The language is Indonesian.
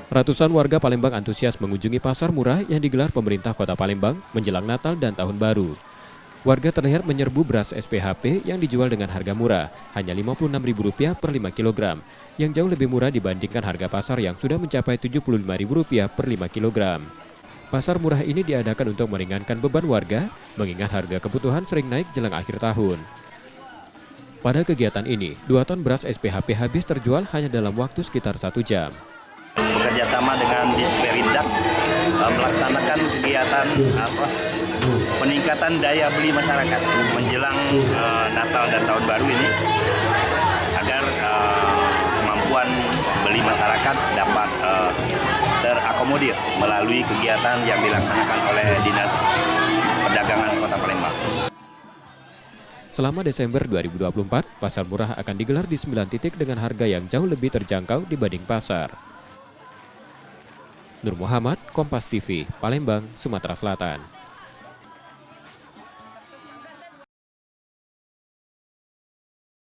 Ratusan warga Palembang antusias mengunjungi pasar murah yang digelar pemerintah Kota Palembang menjelang Natal dan Tahun Baru. Warga terlihat menyerbu beras SPHP yang dijual dengan harga murah, hanya Rp56.000 per 5 kg, yang jauh lebih murah dibandingkan harga pasar yang sudah mencapai Rp75.000 per 5 kg. Pasar murah ini diadakan untuk meringankan beban warga, mengingat harga kebutuhan sering naik jelang akhir tahun. Pada kegiatan ini, 2 ton beras SPHP habis terjual hanya dalam waktu sekitar 1 jam. Bekerja sama dengan Disperindak melaksanakan kegiatan peningkatan daya beli masyarakat menjelang Natal dan Tahun Baru ini agar kemampuan beli masyarakat dapat terakomodir melalui kegiatan yang dilaksanakan oleh Dinas Perdagangan Kota Palembang. Selama Desember 2024, pasar murah akan digelar di 9 titik dengan harga yang jauh lebih terjangkau dibanding pasar. Nur Muhammad, Kompas TV, Palembang, Sumatera Selatan.